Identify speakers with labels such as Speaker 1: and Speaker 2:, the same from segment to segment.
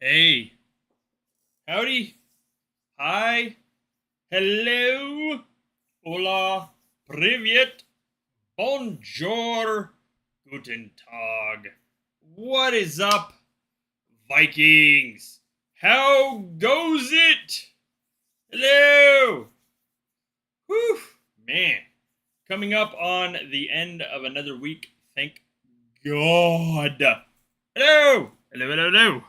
Speaker 1: Hey, howdy, hi, hello, hola, привет, bonjour, guten Tag. What is up, Vikings? How goes it? Hello. Whew, man. Coming up on the end of another week. Thank God. Hello. Hello, hello, hello.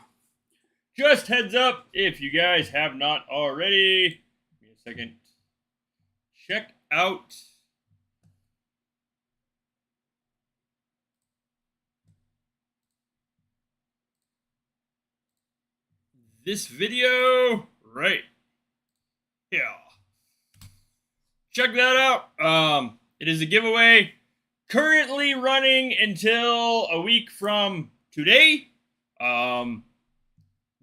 Speaker 1: Just heads up, if you guys have not already, give me a second. Check out this video right here. Check that out. It is a giveaway currently running until a week from today.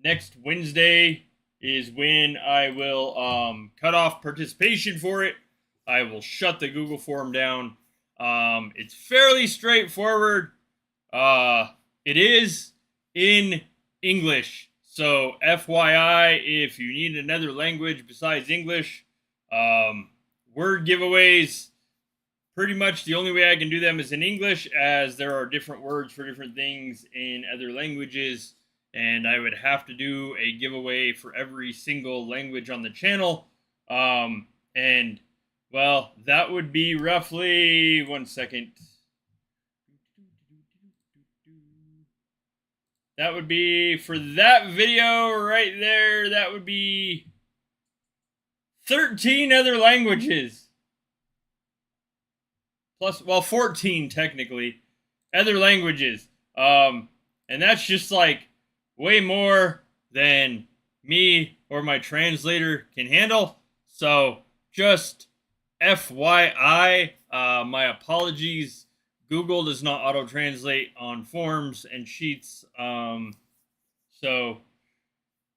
Speaker 1: Next Wednesday is when I will cut off participation for it. I will shut the Google form down. It's fairly straightforward. It is in English. So FYI, if you need another language besides English, word giveaways, pretty much the only way I can do them is in English, as there are different words for different things in other languages, and I would have to do a giveaway for every single language on the channel. And well, that would be roughly 1 second. That would be, for that video right there, that would be 13 other languages. Plus, well, 14 technically, other languages. And that's just like way more than me or my translator can handle. So just FYI, my apologies. Google does not auto-translate on forms and sheets. So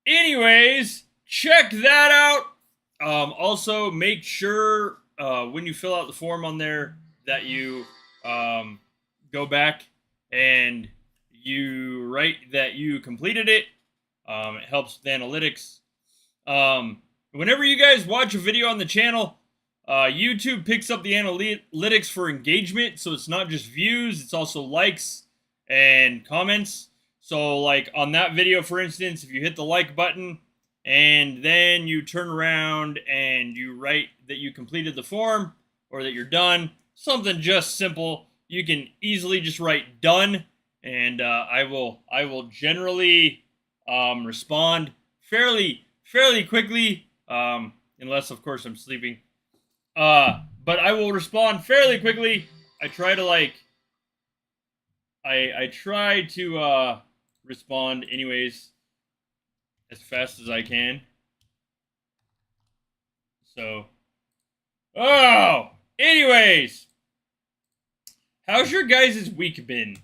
Speaker 1: anyways, check that out. Also, make sure when you fill out the form on there that you go back and you write that you completed it. It helps with analytics. Whenever you guys watch a video on the channel, YouTube picks up the analytics for engagement, so it's not just views, it's also likes and comments. So like on that video, for instance, if you hit the like button and then you turn around and you write that you completed the form or that you're done, something just simple, you can easily just write done, and I will generally respond fairly quickly, unless of course I'm sleeping. But I will respond fairly quickly. I try to I try to respond anyways as fast as I can. So, anyways, how's your guys' week been?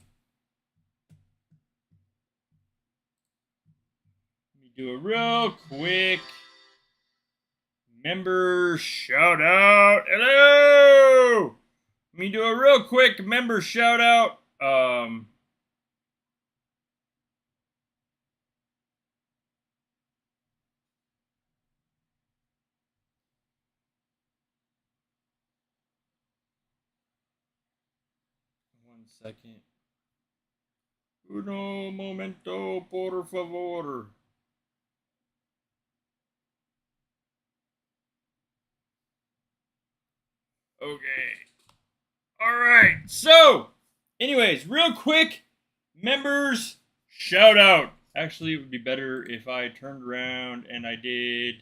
Speaker 1: Let me do a real quick member shout out. Hello! Let me do a real quick member shout out. 1 second. Uno momento, por favor. Okay. All right. So, anyways, real quick, members shout out. Actually, it would be better if I turned around and I did.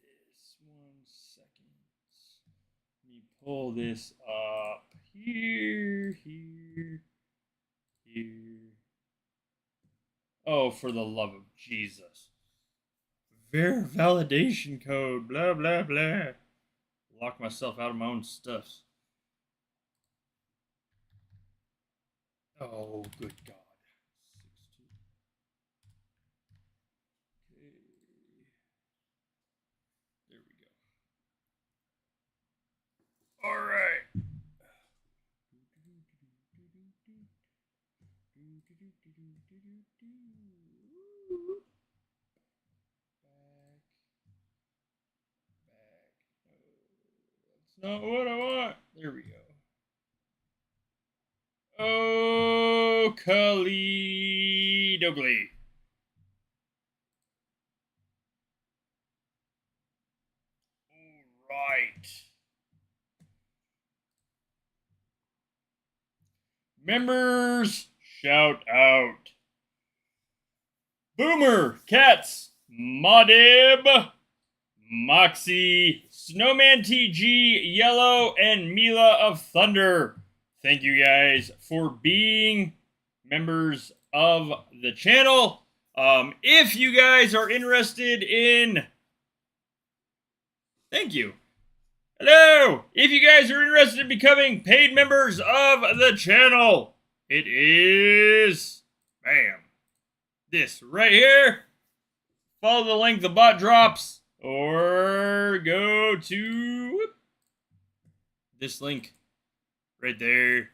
Speaker 1: This 1 second. Let me pull this up here. Oh, for the love of Jesus. Validation code, blah, blah, blah. Lock myself out of my own stuff. Oh, good God. 16. Okay. There we go. All right. Back. That's not what I want. There we go. Oh, Kali Dogley. All right. Members, shout out. Boomer, Cats, Modib, Moxie, Snowman TG, Yellow, and Mila of Thunder. Thank you guys for being members of the channel. If you guys are interested in... Thank you. Hello! If you guys are interested in becoming paid members of the channel, it is... Bam. This right here. Follow the link the bot drops, or go to this link right there.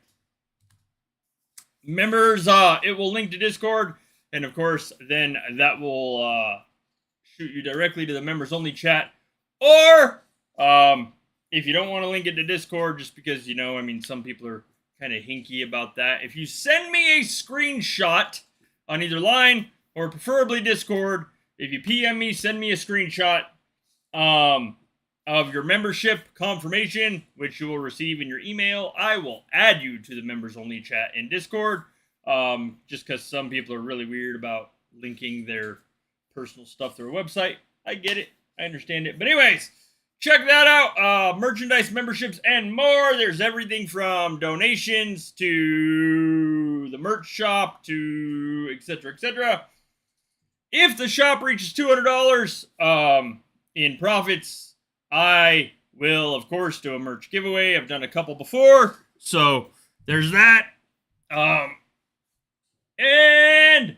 Speaker 1: Members, it will link to Discord, and of course, then that will shoot you directly to the members only chat. Or if you don't want to link it to Discord, just because, you know, I mean, some people are kind of hinky about that. If you send me a screenshot on either line or preferably Discord, if you PM me, send me a screenshot of your membership confirmation, which you will receive in your email. I will add you to the members only chat in Discord, just because some people are really weird about linking their personal stuff through a website. I get it. I understand it. But anyways, check that out. Merchandise, memberships, and more. There's everything from donations to the merch shop to etc. etc. If the shop reaches $200 in profits, I will, of course, do a merch giveaway. I've done a couple before, so there's that. And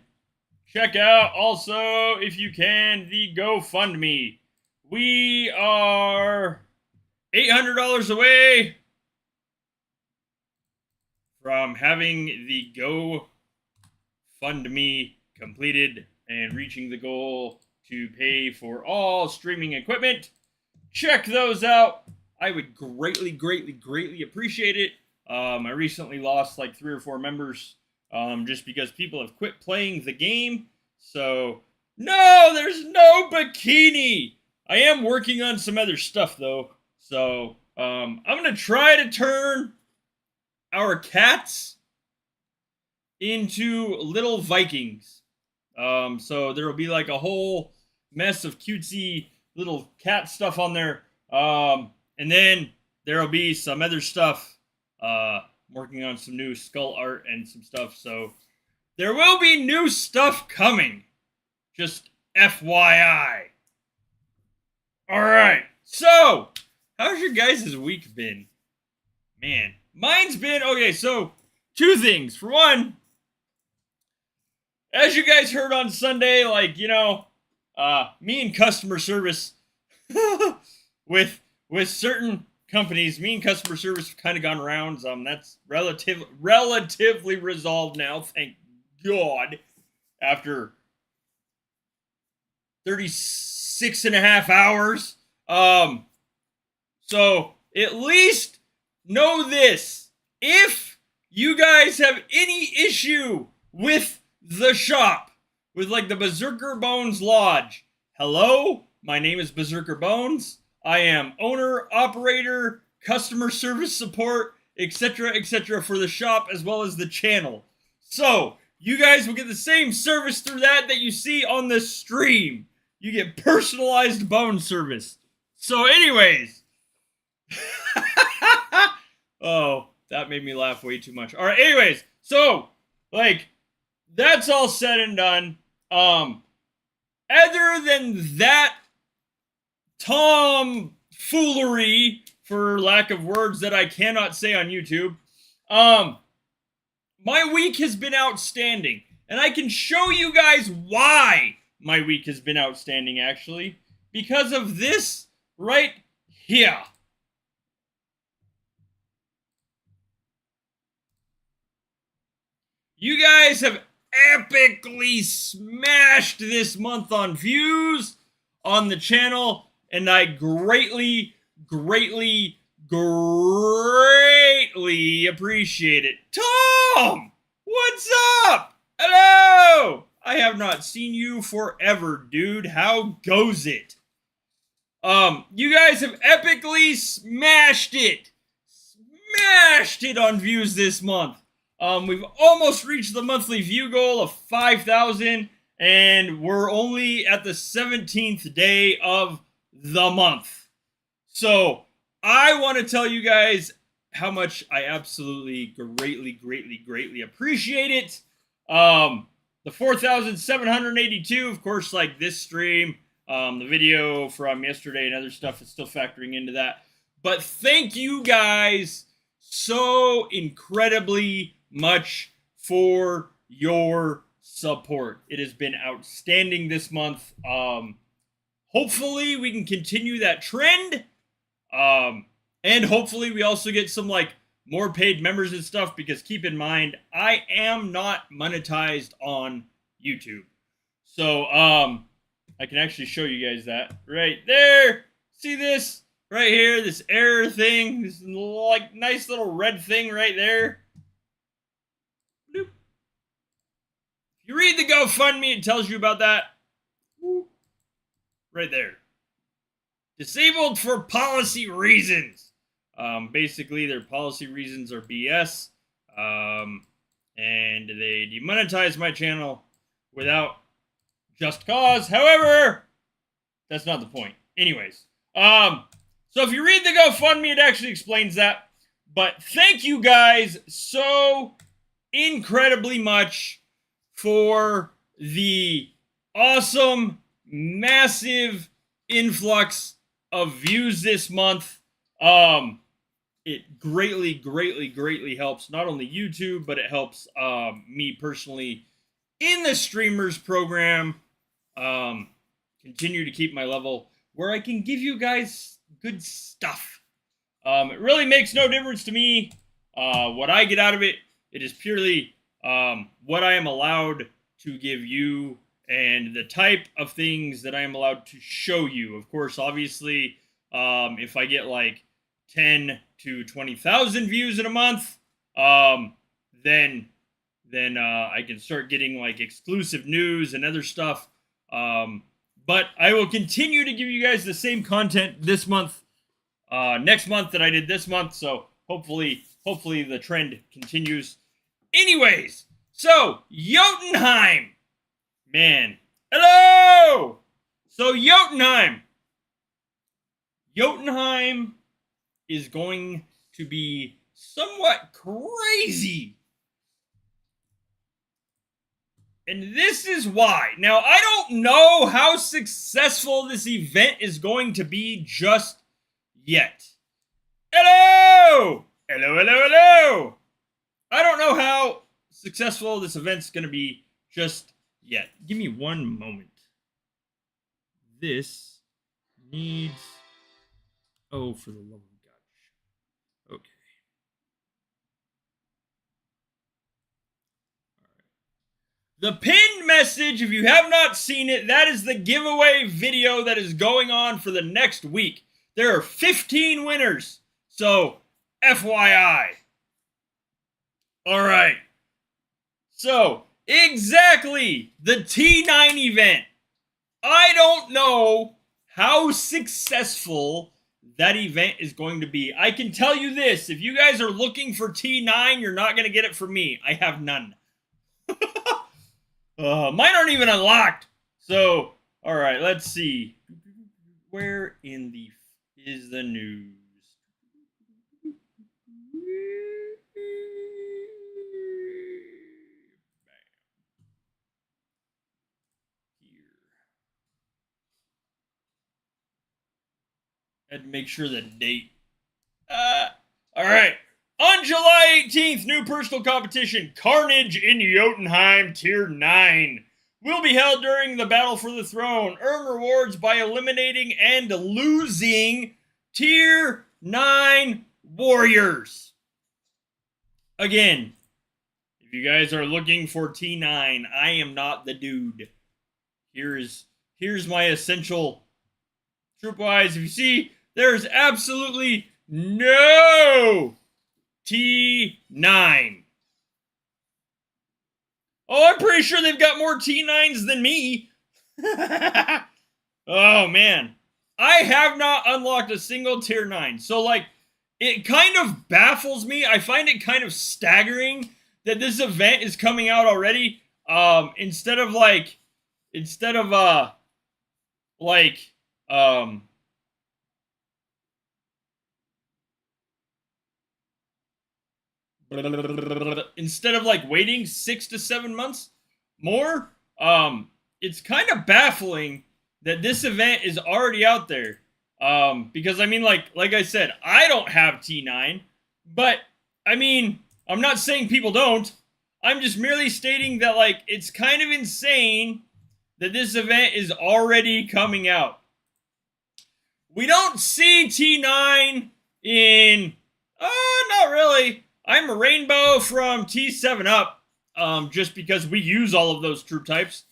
Speaker 1: check out also, if you can, the GoFundMe. We are $800 away from having the GoFundMe completed and reaching the goal to pay for all streaming equipment. Check those out. I would greatly, greatly, greatly appreciate it. I recently lost like 3 or 4 members just because people have quit playing the game. So, no, there's no bikini. I am working on some other stuff, though. So, I'm going to try to turn our cats into little Vikings. So there will be like a whole mess of cutesy little cat stuff on there. And then there will be some other stuff. Working on some new skull art and some stuff. So there will be new stuff coming. Just FYI. Alright. So, how's your guys' week been? Man, mine's been... Okay, so 2 things. For one, as you guys heard on Sunday, like, you know, me and customer service with certain companies, me and customer service have kind of gone rounds. That's relatively resolved now, thank God, after 36 and a half hours. So at least know this: if you guys have any issue with the shop, with like the Berserkr Bones Lodge, hello, my name is Berserkr Bones. I am owner, operator, customer service support, etc., etc. for the shop as well as the channel. So you guys will get the same service through that you see on the stream. You get personalized bone service. So anyways, oh, that made me laugh way too much. All right, anyways, so like, that's all said and done. Other than that tomfoolery, for lack of words that I cannot say on YouTube, my week has been outstanding. And I can show you guys why my week has been outstanding, actually. Because of this right here. You guys have epically smashed this month on views on the channel, and I greatly, greatly, greatly appreciate it. Tom! What's up? Hello! I have not seen you forever, dude. How goes it? You guys have epically smashed it! Smashed it on views this month. We've almost reached the monthly view goal of 5,000, and we're only at the 17th day of the month. So, I want to tell you guys how much I absolutely greatly, greatly, greatly appreciate it. The 4,782, of course, like this stream, the video from yesterday and other stuff is still factoring into that. But thank you guys so incredibly much for your support. It has been outstanding this month. Hopefully we can continue that trend. And hopefully we also get some like more paid members and stuff, because keep in mind, I am not monetized on YouTube. So, I can actually show you guys that right there. See this right here, this error thing, this like nice little red thing right there. Bloop. If you read the GoFundMe, it tells you about that. Right there. Disabled for policy reasons. Basically, their policy reasons are BS. And they demonetize my channel without just cause. However, that's not the point. Anyways. So if you read the GoFundMe, it actually explains that. But thank you guys so incredibly much for the awesome, massive influx of views this month. It greatly, greatly, greatly helps not only YouTube, but it helps me personally in the streamers program. Continue to keep my level where I can give you guys good stuff. It really makes no difference to me what I get out of it. It is purely what I am allowed to give you and the type of things that I am allowed to show you. Of course, obviously, if I get like 10 to 20,000 views in a month, then I can start getting like exclusive news and other stuff. But I will continue to give you guys the same content this month, next month that I did this month. So hopefully the trend continues. Anyways, so Jotunheim, man, hello. So Jotunheim is going to be somewhat crazy. And this is why. Now, I don't know how successful this event is going to be just yet. Hello! Hello, hello, hello! I don't know how successful this event's going to be just yet. Give me one moment. This needs... Oh, for the love of God. Okay. The pinned message, if you have not seen it, that is the giveaway video that is going on for the next week. There are 15 winners. So, FYI. Alright. So, exactly the T9 event. I don't know how successful that event is going to be. I can tell you this. If you guys are looking for T9, you're not going to get it from me. I have none. Mine aren't even unlocked. So, alright, let's see. Where in the is the news? Had to make sure the date. Alright. On July 18th, new personal competition, Carnage in Jotunheim, Tier 9, will be held during the Battle for the Throne. Earn rewards by eliminating and losing Tier 9 warriors. Again, if you guys are looking for T9, I am not the dude. Here's my essential troop-wise. If you see, there's absolutely no T9. Oh, I'm pretty sure they've got more T9s than me. Oh, man. I have not unlocked a single Tier 9. So, like, it kind of baffles me. I find it kind of staggering that this event is coming out already. Instead of, waiting 6 to 7 months more, it's kind of baffling that this event is already out there. Because I mean, like I said, I don't have T9, but I mean, I'm not saying people don't. I'm just merely stating that, like, it's kind of insane that this event is already coming out. We don't see T9 in, not really. I'm a Rainbow from T7 up, just because we use all of those troop types.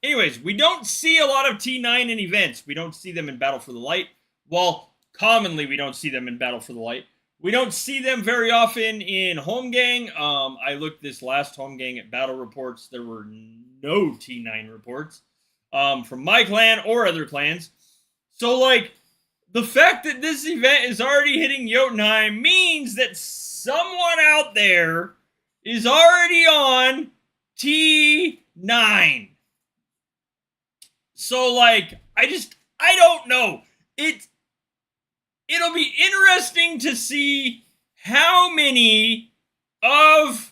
Speaker 1: Anyways, we don't see a lot of T9 in events. We don't see them in Battle for the Light. Well, commonly we don't see them in Battle for the Light. We don't see them very often in Home Gang. I looked this last Home Gang at battle reports. There were no T9 reports from my clan or other clans. So, like, the fact that this event is already hitting Jotunheim means that someone out there is already on T9. So, like, I don't know. It'll be interesting to see how many of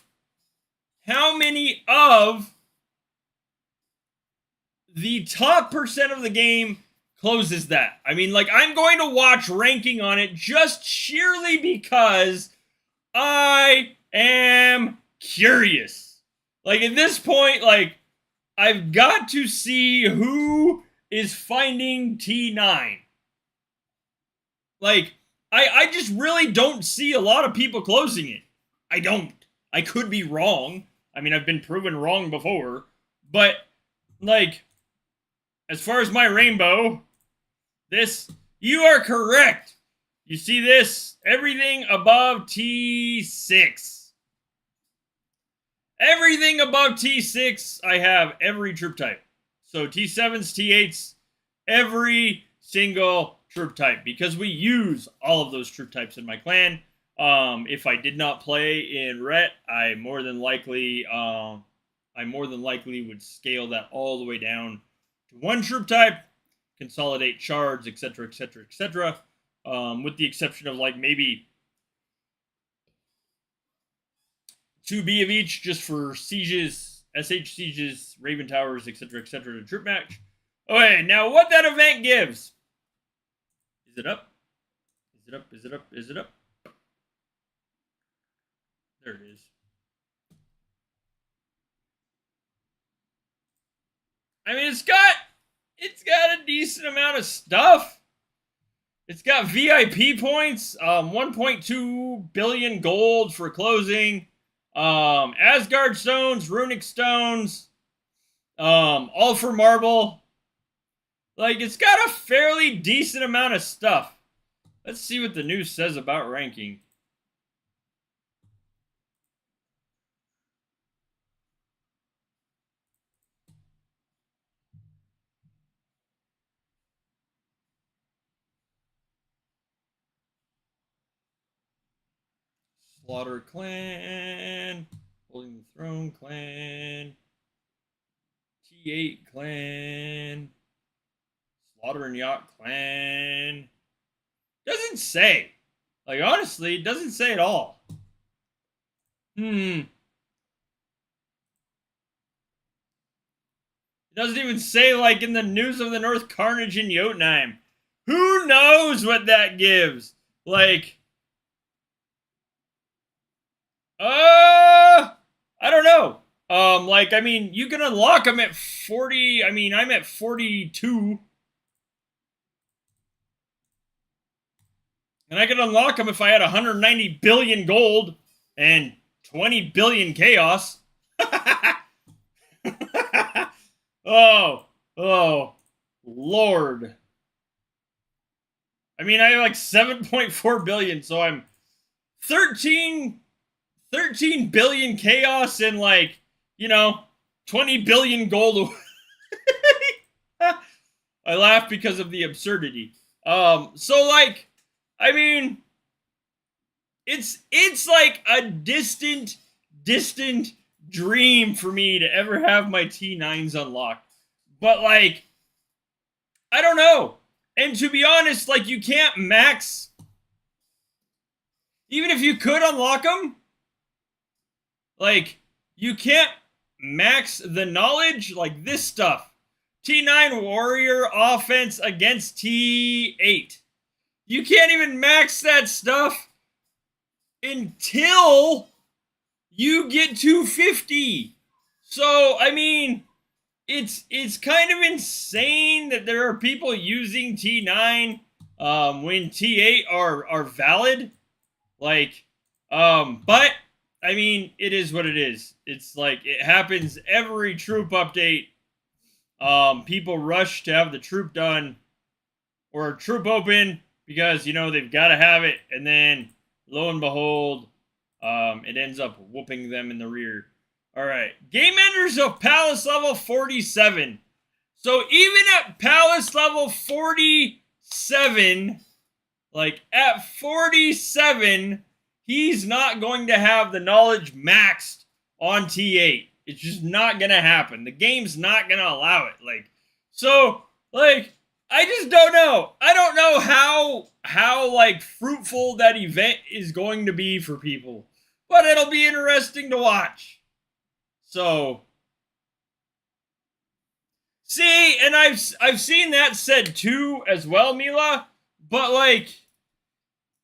Speaker 1: the top percent of the game closes that. I mean, like, I'm going to watch ranking on it just sheerly because I am curious. Like, at this point, like, I've got to see who is finding T9. Like, I just really don't see a lot of people closing it. I don't. I could be wrong. I mean, I've been proven wrong before. But, like, as far as my Rainbow, you are correct. You see this? Everything above T6. Everything above T6, I have every troop type. So T7s, T8s, every single troop type, because we use all of those troop types in my clan. If I did not play in Ret, I more than likely would scale that all the way down to one troop type, consolidate shards, etc., etc., etc. With the exception of, like, maybe 2B of each just for sieges, SH sieges, Raven Towers, etc., etc. to troop match. Okay, now what that event gives. Is it up? Is it up? Is it up? Is it up? There it is. I mean, it's got a decent amount of stuff. It's got VIP points, 1.2 billion gold for closing, Asgard stones, runic stones, all for marble. Like, it's got a fairly decent amount of stuff. Let's see what the news says about ranking. Slaughter clan, holding the throne clan, T8 clan, Slaughter and Yacht clan. Doesn't say. Like, honestly, it doesn't say at all. It doesn't even say, like, in the news of the North Carnage in Jotunheim. who knows what that gives? Like, I don't know. Like, I mean, you can unlock them at 40. I mean, I'm at 42. And I could unlock them if I had 190 billion gold and 20 billion chaos. oh, Lord. I mean, I have like 7.4 billion, so I'm 13 billion chaos and like, 20 billion gold. I laugh because of the absurdity. So like, I mean, it's like a distant dream for me to ever have my T9s unlocked. But like, I don't know. And to be honest, like, you can't max. Even if you could unlock them, like, you can't max the knowledge, like this stuff. T9 warrior offense against T8. You can't even max that stuff until you get 250. So, I mean, it's kind of insane that there are people using T9 when T8 are valid. Like, but I mean, it is what it is. It's like it happens every troop update. People rush to have the troop done or troop open because they've got to have it, and then lo and behold, it ends up whooping them in the rear. All right, game enders of Palace level 47. So even at Palace level 47, like at 47, he's not going to have the knowledge maxed on T8. It's just not going to happen. The game's not going to allow it. Like, so, like, I just don't know. I don't know how like fruitful that event is going to be for people, but it'll be interesting to watch. So, see, and I've seen that said too as well, Mila, but like,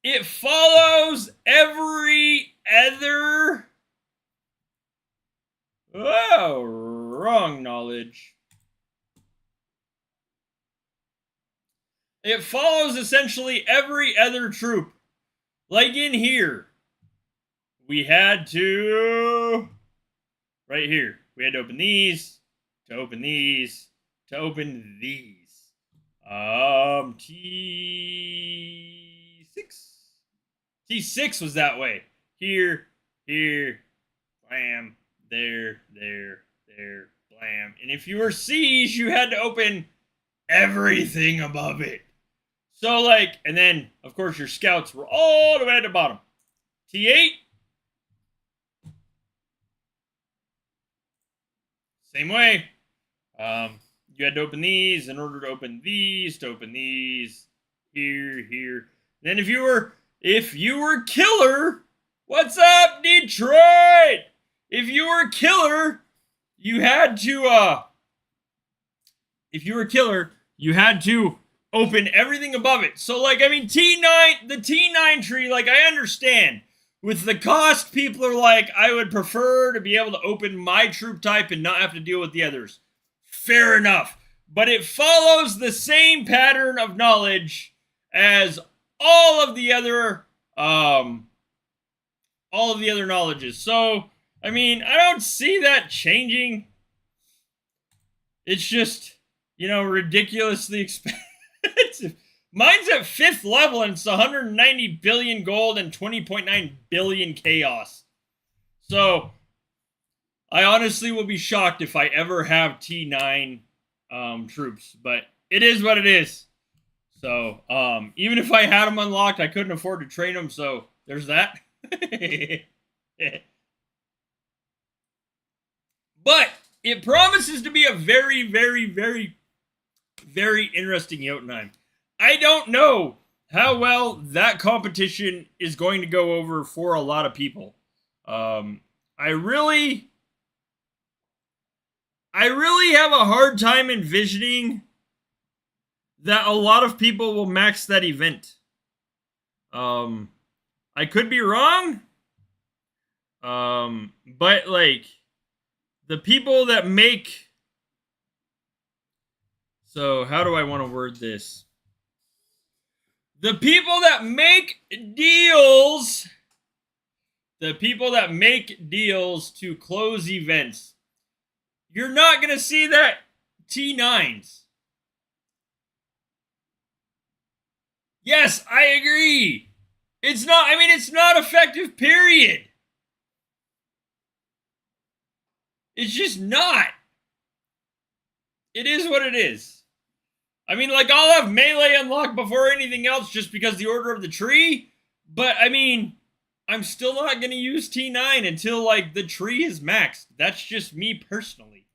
Speaker 1: it follows every other. Oh, wrong knowledge. It follows essentially every other troop. Like in here, we had to. Right here, we had to open these, to open these, to open these. T6 was that way. Here, blam, there, blam. And if you were siege, you had to open everything above it. So like, and then of course your scouts were all the way at the bottom. T8. Same way. You had to open these in order to open these, here. Then if you were killer, what's up, Detroit? If you were killer, you had to open everything above it. So like, I mean, T9, the T9 tree, like, I understand. With the cost, people are like, I would prefer to be able to open my troop type and not have to deal with the others. Fair enough. But it follows the same pattern of knowledge as all of the other knowledges. So, I mean, I don't see that changing. It's just, ridiculously expensive. Mine's at 5th level and it's 190 billion gold and 20.9 billion chaos. So, I honestly will be shocked if I ever have T9 troops, but it is what it is. So, even if I had them unlocked, I couldn't afford to train them, so there's that. But it promises to be a very, very, very, very interesting Jotunheim. I don't know how well that competition is going to go over for a lot of people. I really have a hard time envisioning that a lot of people will max that event. I could be wrong. But like the people that make, so how do I want to word this? The people that make deals, to close events, you're not going to see that T9s. Yes, I agree. It's not effective, period. It's just not. It is what it is. I mean, like, I'll have melee unlocked before anything else just because the order of the tree. But, I mean, I'm still not going to use T9 until, like, the tree is maxed. That's just me personally.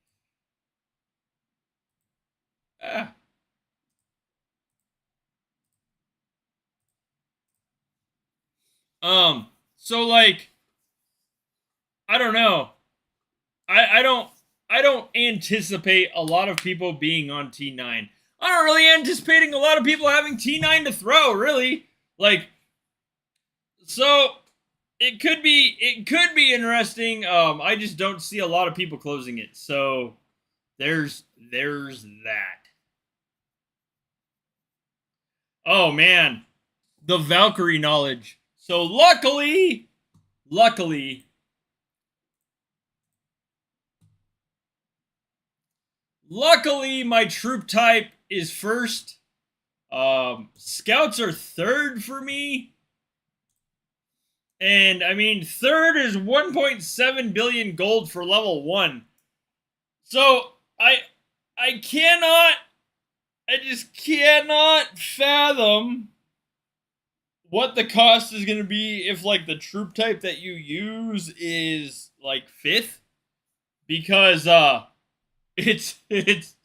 Speaker 1: So, like, I don't know. I don't anticipate a lot of people being on T9. I'm not really anticipating a lot of people having T9 to throw, really. Like, so it could be interesting. I just don't see a lot of people closing it. So there's that. Oh man, the Valkyrie knowledge. So luckily, my troop type is first. Scouts are third for me. And I mean, third is 1.7 billion gold for level 1. So I just cannot fathom what the cost is going to be if like the troop type that you use is like 5th, because it's it's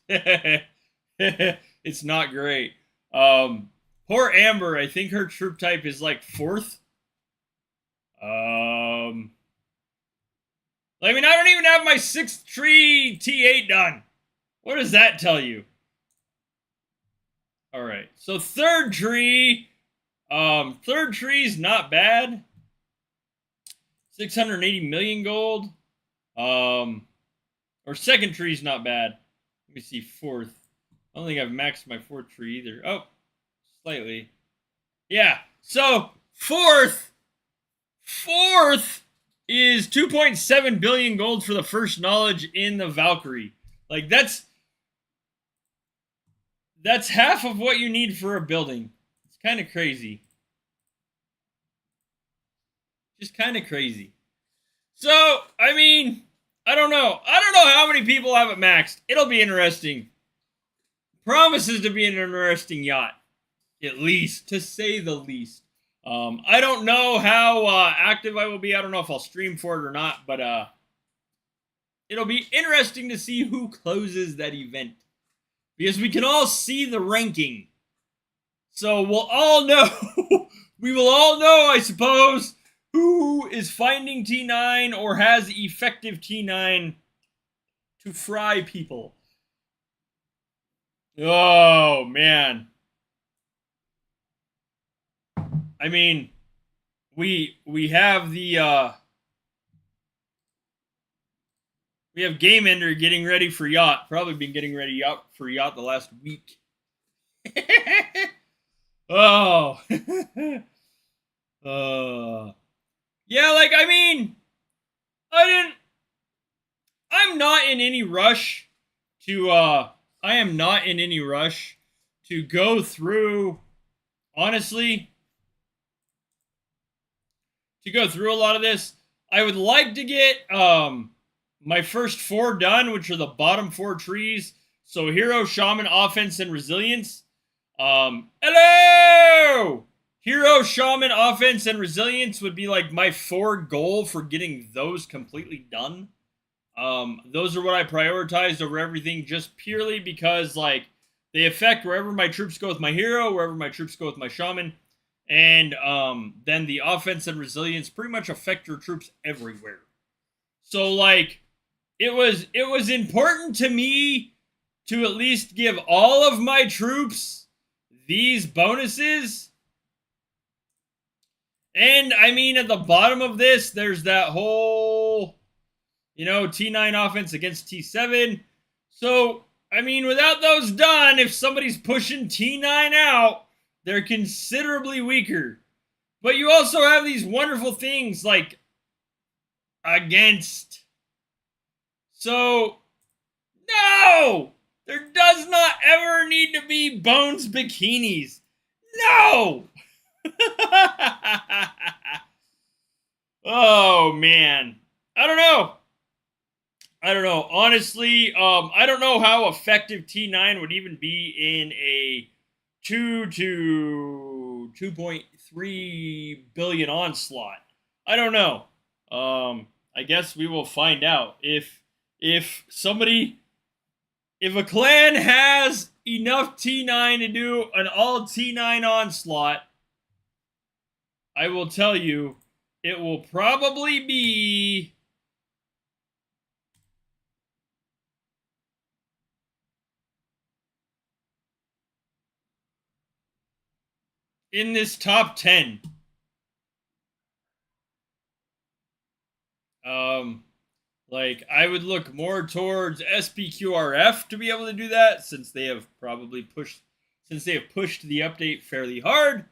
Speaker 1: not great. Poor Amber, I think her troop type is like 4th. I mean, I don't even have my 6th tree T8 done. What does that tell you? All right, so third tree's not bad. 680 million gold. Or second tree's not bad. Let me see, 4th. I don't think I've maxed my 4th tree either. Oh, slightly. Yeah, so 4th is 2.7 billion gold for the first knowledge in the Valkyrie. Like, that's half of what you need for a building. It's kind of crazy. Just kind of crazy. So, I mean, I don't know. I don't know how many people have it maxed. It'll be interesting. Promises to be an interesting yacht. At least, to say the least. I don't know how active I will be. I don't know if I'll stream for it or not, but it'll be interesting to see who closes that event, because we can all see the ranking. So we'll all know, we will all know, I suppose, who is finding T9 or has effective T9 to fry people. Oh, man. I mean, we have the we have Game Ender getting ready for yacht. Probably been getting ready for yacht the last week. Oh. Yeah, like, I mean, I'm not in any rush to I am not in any rush to go through, honestly, to go through a lot of this. I would like to get my first 4 done, which are the bottom 4 trees. So Hero, Shaman, Offense, and Resilience. Hello! Hero, Shaman, Offense, and Resilience would be like my 4 goal for getting those completely done. Those are what I prioritized over everything, just purely because, like, they affect wherever my troops go with my hero, wherever my troops go with my shaman, and then the offense and resilience pretty much affect your troops everywhere. So, like, it was important to me to at least give all of my troops these bonuses. And I mean, at the bottom of this, there's that whole, T9 offense against T7. So, I mean, without those done, if somebody's pushing T9 out, they're considerably weaker. But you also have these wonderful things like against. So, no! There does not ever need to be Bones bikinis. No! Oh, man. I don't know. Honestly, I don't know how effective T9 would even be in a 2 to 2.3 billion onslaught. I don't know. I guess we will find out if a clan has enough T9 to do an all T9 onslaught. I will tell you, it will probably be in this top 10. Like, I would look more towards SPQRF to be able to do that, since they have pushed the update fairly hard.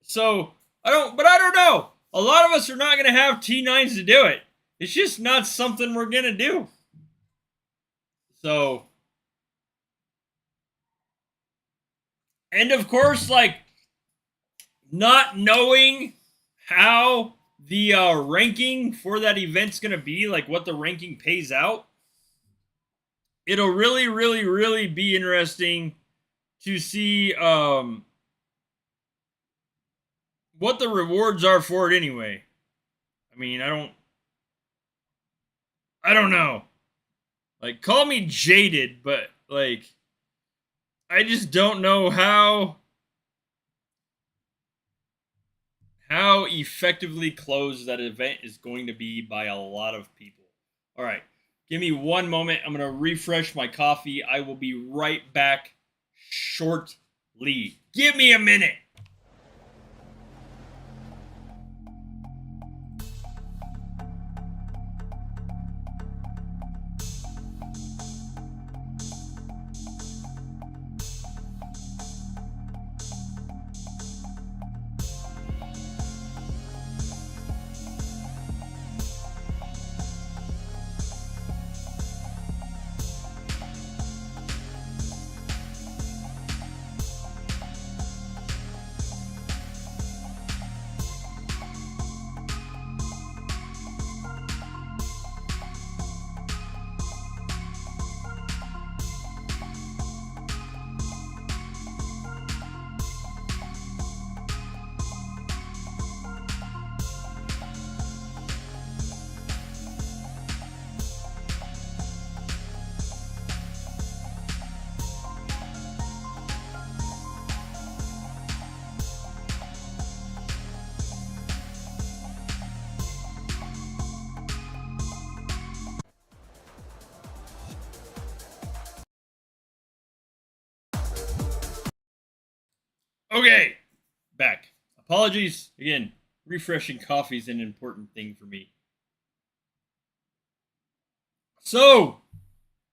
Speaker 1: So I don't know. A lot of us are not gonna have T9s to do it. It's just not something we're gonna do. So, and of course, like, not knowing how the ranking for that event's gonna be, like what the ranking pays out, it'll really, really, really be interesting to see what the rewards are for it anyway. I mean, I don't know. Like, call me jaded, but like, I just don't know how effectively closed that event is going to be by a lot of people. All right, give me one moment. I'm going to refresh my coffee. I will be right back shortly. Give me a minute. Okay, back. Apologies again. Refreshing coffee is an important thing for me. So,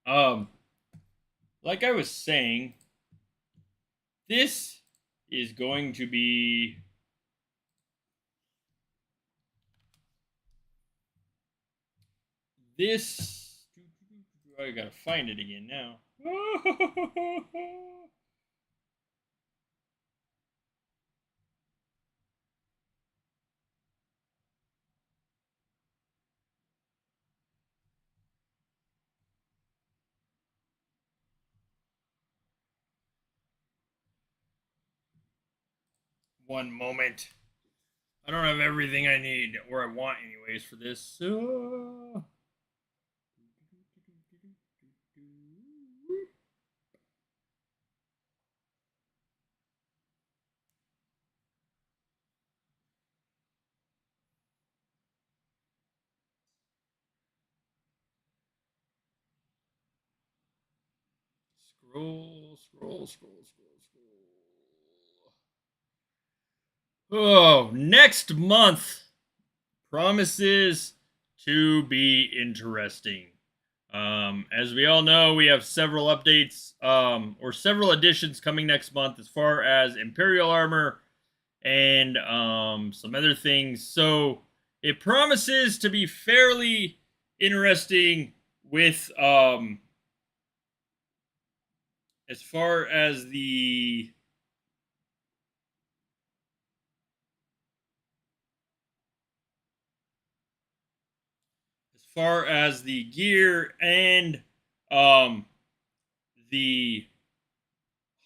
Speaker 1: like I was saying, this is going to be this. I gotta find it again now. One moment. I don't have everything I need or I want, anyways, for this. Scroll. Oh, next month promises to be interesting. As we all know, we have several updates or several additions coming next month as far as Imperial armor and some other things. So it promises to be fairly interesting with as far as the gear and um the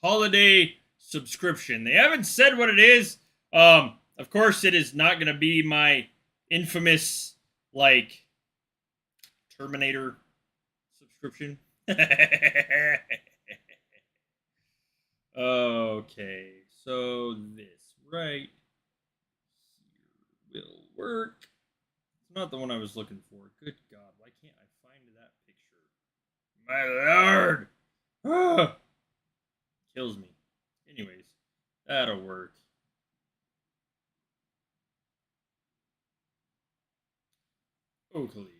Speaker 1: holiday subscription. They haven't said what it is. Of course, it is not going to be my infamous like Terminator subscription. Okay, so this right here will work. It's not the one I was looking for. Good God, why can't I find that picture? My lord! Kills me. Anyways, that'll work. Oakley.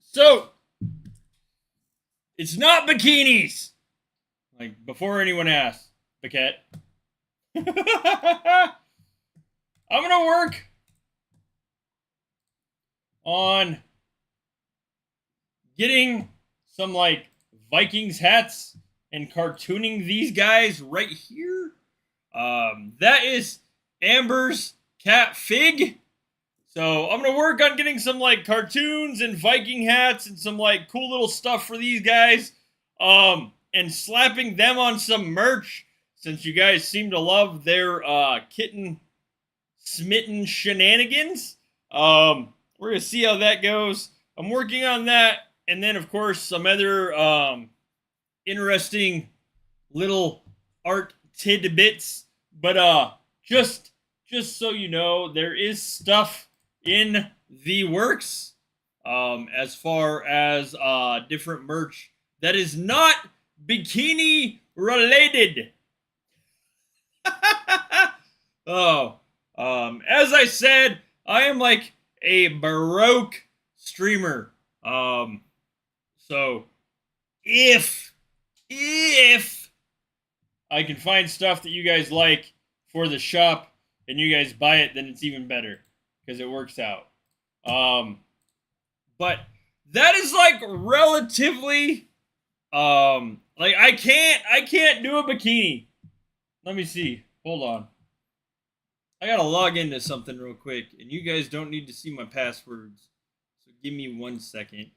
Speaker 1: So, it's not bikinis! Like, before anyone asks, Paquette. I'm gonna work on getting some, like, Vikings hats and cartooning these guys right here. That is Amber's cat Fig. So I'm gonna work on getting some like cartoons and Viking hats and some like cool little stuff for these guys. And slapping them on some merch since you guys seem to love their kitten smitten shenanigans. We're gonna see how that goes. I'm working on that, and then of course some other interesting little art tidbits. But just so you know, there is stuff in the works as far as different merch that is not bikini related. Oh, as I said, I am like a Baroque streamer. So if I can find stuff that you guys like for the shop and you guys buy it, then it's even better because it works out. But that is like relatively like I can't do a bikini. Let me see. Hold on. I gotta log into something real quick, and you guys don't need to see my passwords. So give me 1 second.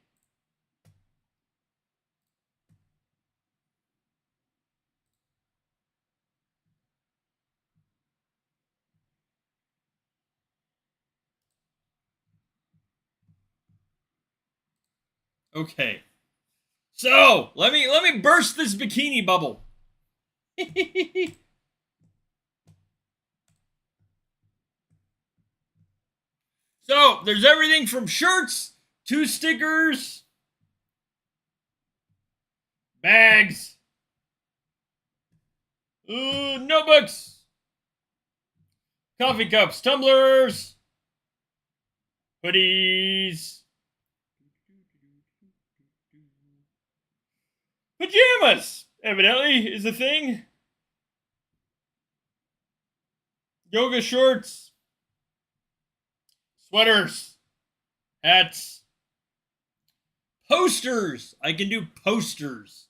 Speaker 1: Okay. So let me burst this bikini bubble. So there's everything from shirts to stickers, bags, notebooks, coffee cups, tumblers, hoodies, pajamas. Evidently is a thing. Yoga shorts, sweaters, hats, posters. I can do posters.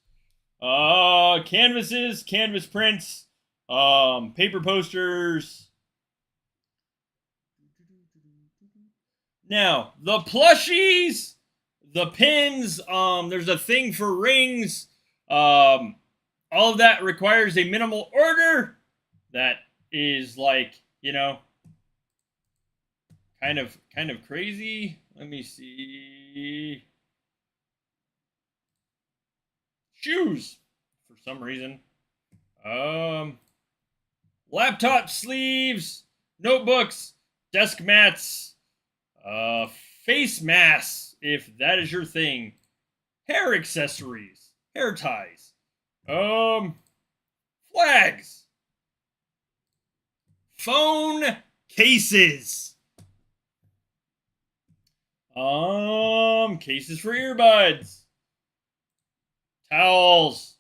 Speaker 1: Canvases, canvas prints, paper posters. Now, the plushies, the pins, there's a thing for rings. All of that requires a minimal order. That is like, you know, kind of crazy. Let me see. Shoes for some reason. Laptop sleeves, notebooks, desk mats, face masks if that is your thing. hair accessories, hair ties, flags, phone cases, cases for earbuds, towels,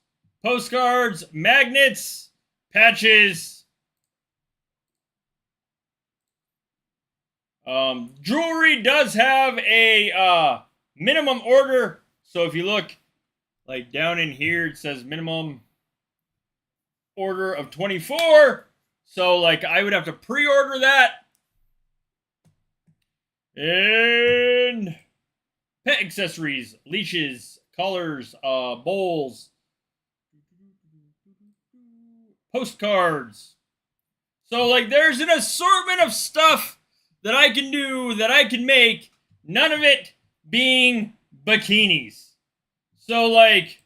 Speaker 1: postcards, magnets, patches, jewelry does have a minimum order. So if you look like down in here, it says minimum order of 24. So like I would have to pre-order that. And pet accessories, leashes, collars, bowls, postcards. So like there's an assortment of stuff that I can do, that I can make, none of it being bikinis. So like,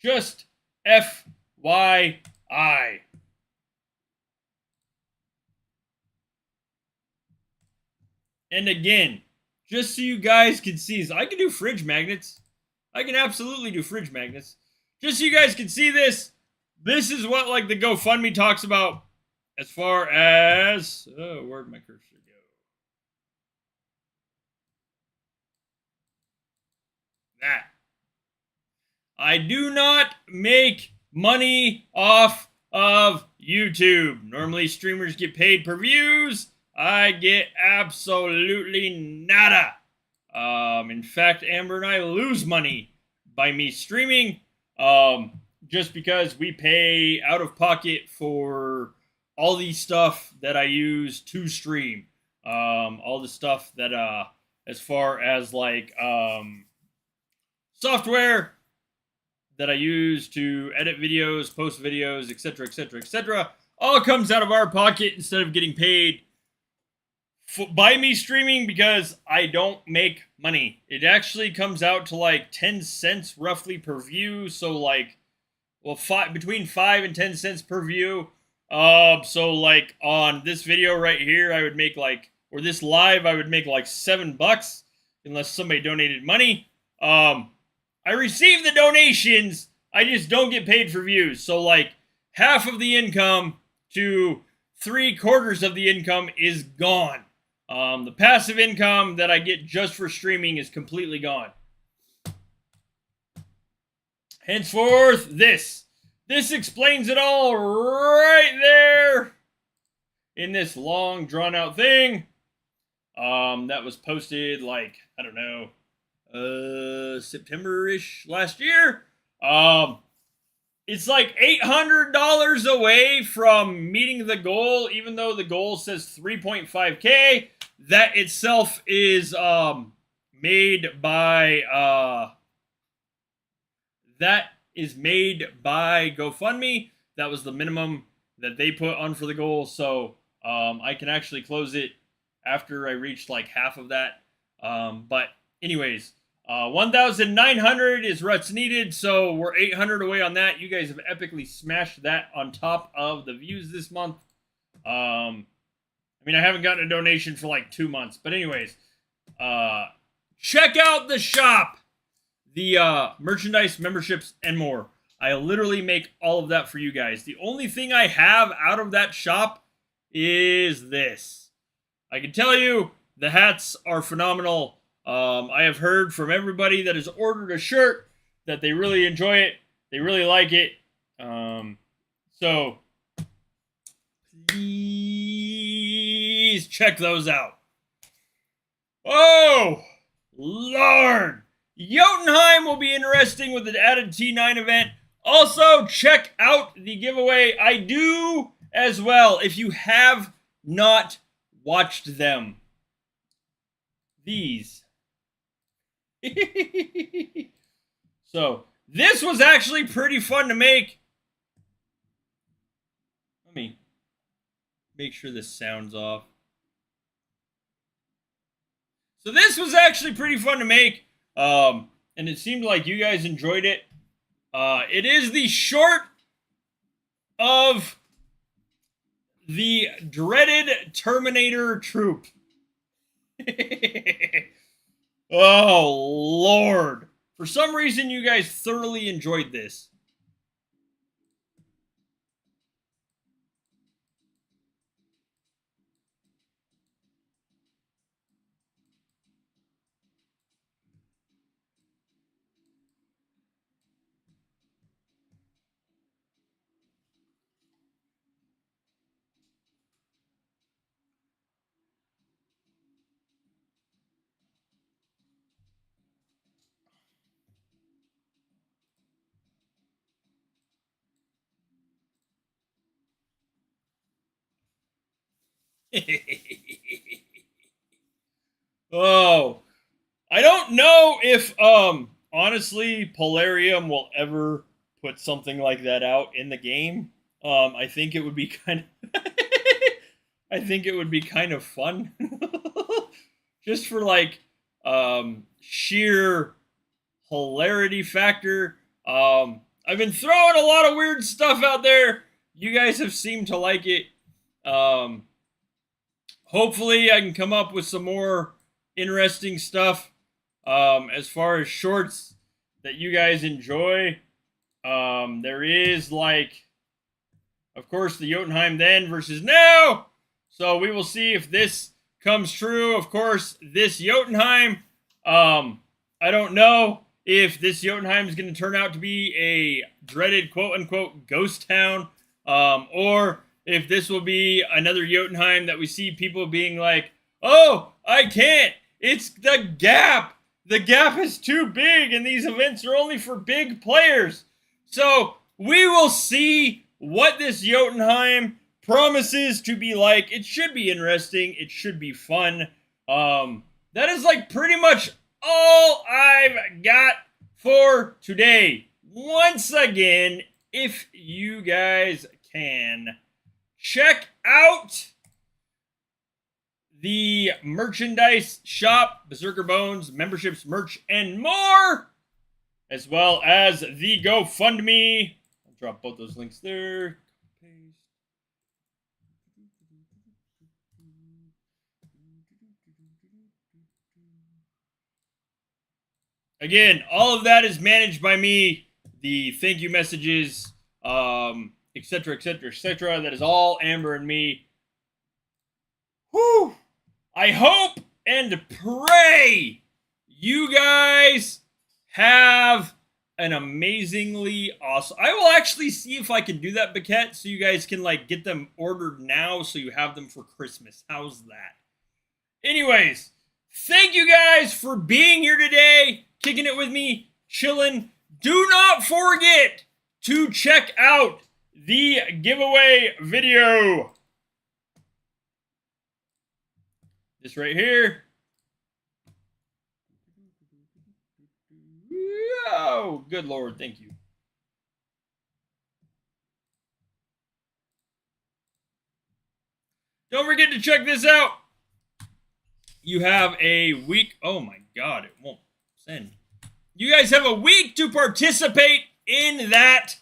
Speaker 1: just FYI. And again, just so you guys can see, so I can do fridge magnets. I can absolutely do fridge magnets. Just so you guys can see this, this is what like the GoFundMe talks about as far as, where'd my cursor go? That. I do not make money off of YouTube. Normally streamers get paid per views. I get absolutely nada. In fact, Amber and I lose money by me streaming, just because we pay out of pocket for all the stuff that I use to stream. All the stuff that, as far as like, software that I use to edit videos, post videos, etc., etc., etc., all comes out of our pocket instead of getting paid by me streaming, because I don't make money. It actually comes out to like 10 cents roughly per view. So like, well, between 5 and 10 cents per view. So like on this video right here, I would make like, or this live, I would make like $7 unless somebody donated money. I receive the donations, I just don't get paid for views. So like half of the income to 3/4 of the income is gone. The passive income that I get just for streaming is completely gone. Henceforth, this explains it all right there in this long drawn out thing. That was posted like, I don't know, September-ish last year. It's like $800 away from meeting the goal, even though the goal says 3.5K. That itself is made by GoFundMe. That was the minimum that they put on for the goal. So I can actually close it after I reached like half of that. But anyways, 1,900 is what's needed, so we're 800 away on that. You guys have epically smashed that on top of the views this month. I mean, I haven't gotten a donation for like 2 months, but anyways, check out the shop, the merchandise, memberships, and more. I literally make all of that for you guys. The only thing I have out of that shop is this. I can tell you, the hats are phenomenal. I have heard from everybody that has ordered a shirt that they really enjoy it. They really like it. So please check those out. Oh, Lord. Jotunheim will be interesting with the added T9 event. Also, check out the giveaway I do as well if you have not watched them. These. So, this was actually pretty fun to make. Let me make sure this sound's off. So this was actually pretty fun to make, and it seemed like you guys enjoyed it. It is the short of the dreaded Terminator troop. Oh, Lord. For some reason, you guys thoroughly enjoyed this. Oh, I don't know if honestly Polarium will ever put something like that out in the game. I think it would be kind of I think it would be kind of fun. Just for like sheer hilarity factor. I've been throwing a lot of weird stuff out there. You guys have seemed to like it. Hopefully I can come up with some more interesting stuff as far as shorts that you guys enjoy. There is, like, of course, the Jotunheim then versus now. So we will see if this comes true. Of course, this Jotunheim, I don't know if this Jotunheim is going to turn out to be a dreaded quote-unquote ghost town, or if this will be another Jotunheim that we see people being like, oh, I can't. It's the gap. The gap is too big, and these events are only for big players. So we will see what this Jotunheim promises to be like. It should be interesting. It should be fun. That is like pretty much all I've got for today. Once again, if you guys can, check out the merchandise shop, Berserkr Bones, memberships, merch, and more, as well as the GoFundMe. I'll drop both those links there. Again, all of that is managed by me. The thank you messages, etc., etc., etc. That is all Amber and me. Whew! I hope and pray you guys have an amazingly awesome... I will actually see if I can do that, Baquette, so you guys can, like, get them ordered now so you have them for Christmas. How's that? Anyways, thank you guys for being here today, kicking it with me, chilling. Do not forget to check out the giveaway video. This right here. Oh, good Lord, thank you. Don't forget to check this out. You have a week. Oh my God, it won't send. You guys have a week to participate in that.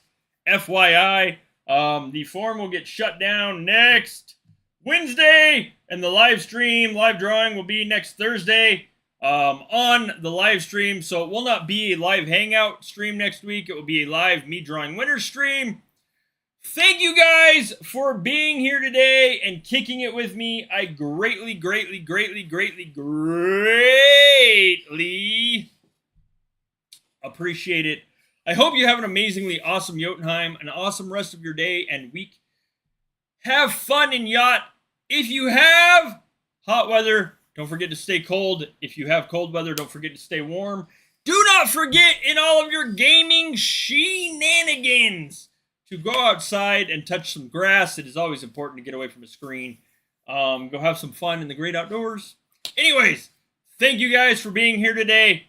Speaker 1: FYI, the form will get shut down next Wednesday, and the live drawing will be next Thursday on the live stream. So it will not be a live Hangout stream next week. It will be a live me drawing winners stream. Thank you guys for being here today and kicking it with me. I greatly, greatly, greatly, greatly, greatly appreciate it. I hope you have an amazingly awesome Jotunheim, an awesome rest of your day and week. Have fun in yacht. If you have hot weather, don't forget to stay cold. If you have cold weather, don't forget to stay warm. Do not forget in all of your gaming shenanigans to go outside and touch some grass. It is always important to get away from a screen. Go have some fun in the great outdoors. Anyways, thank you guys for being here today.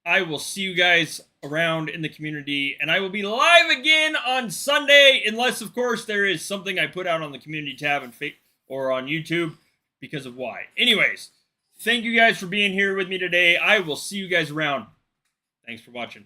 Speaker 1: I will see you guys around in the community, and I will be live again on Sunday, unless, of course, there is something I put out on the community tab or on YouTube because of why. Anyways, thank you guys for being here with me today. I will see you guys around. Thanks for watching.